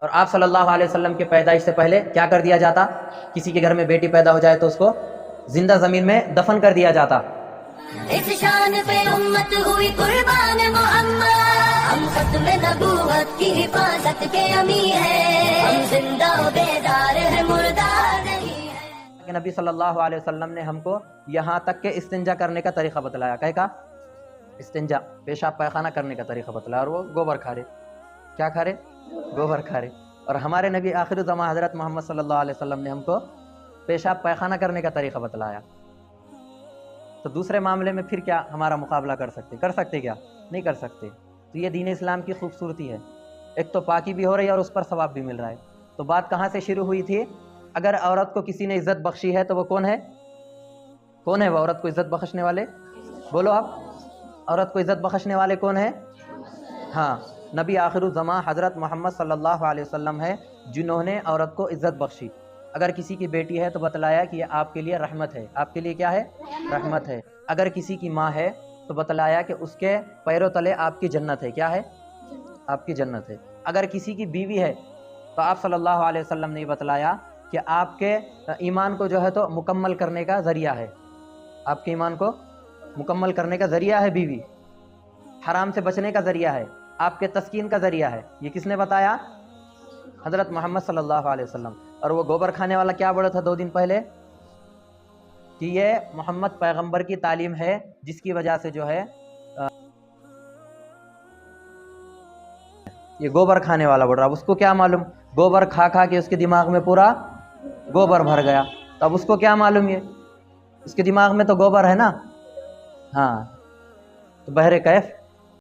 اور آپ صلی اللہ علیہ وسلم کے پیدائش سے پہلے کیا کر دیا جاتا؟ کسی کے گھر میں بیٹی پیدا ہو جائے تو اس کو زندہ زمین میں دفن کر دیا جاتا۔ اس شان پہ امت ہوئی قربان محمد، ہم ختم نبوت کی حفاظت کے امیر ہیں، ہم زندہ و بیدار ہیں، مردار نہیں ہیں۔ کہ نبی صلی اللہ علیہ وسلم نے ہم کو یہاں تک کہ استنجا کرنے کا طریقہ بتلایا۔ کہا استنجا، پیشاب پائخانہ کرنے کا طریقہ بتلایا، اور وہ گوبر کھا رہے۔ کیا کھا رہے؟ گوبر کھا رہے۔ اور ہمارے نبی آخر الزمان حضرت محمد صلی اللہ علیہ وسلم نے ہم کو پیشاب پائخانہ کرنے کا طریقہ بتلایا۔ تو دوسرے معاملے میں پھر کیا ہمارا مقابلہ کر سکتے؟ کر سکتے کیا؟ نہیں کر سکتے۔ تو یہ دین اسلام کی خوبصورتی ہے، ایک تو پاکی بھی ہو رہی ہے اور اس پر ثواب بھی مل رہا ہے۔ تو بات کہاں سے شروع ہوئی تھی؟ اگر عورت کو کسی نے عزت بخشی ہے تو وہ کون ہے؟ کون ہے وہ عورت کو عزت بخشنے والے؟ بولو آپ، عورت کو عزت بخشنے والے کون ہیں؟ ہاں، نبی آخر الزمان حضرت محمد صلی اللہ علیہ وسلم ہے جنہوں نے عورت کو عزت بخشی۔ اگر کسی کی بیٹی ہے تو بتلایا کہ یہ آپ کے لیے رحمت ہے۔ آپ کے لیے کیا ہے؟ رحمت ہے۔ اگر کسی کی ماں ہے تو بتلایا کہ اس کے پیروں تلے آپ کی جنت ہے۔ کیا ہے؟ آپ کی جنت ہے۔ اگر کسی کی بیوی ہے تو آپ صلی اللہ علیہ وسلم نے یہ بتلایا کہ آپ کے ایمان کو جو ہے تو مکمل کرنے کا ذریعہ ہے۔ آپ کے ایمان کو مکمل کرنے کا ذریعہ ہے بیوی، حرام سے بچنے کا ذریعہ ہے، آپ کے تسکین کا ذریعہ ہے۔ یہ کس نے بتایا؟ حضرت محمد صلی اللہ علیہ وسلم۔ اور وہ گوبر کھانے والا کیا بولا تھا 2 دن پہلے؟ کہ یہ محمد پیغمبر کی تعلیم ہے جس کی وجہ سے جو ہے یہ گوبر کھانے والا بول رہا۔ اب اس کو کیا معلوم؟ گوبر کھا کھا کے اس کے دماغ میں پورا گوبر بھر گیا، تو اب اس کو کیا معلوم؟ یہ اس کے دماغ میں تو گوبر ہے نا۔ ہاں، تو بہر کیف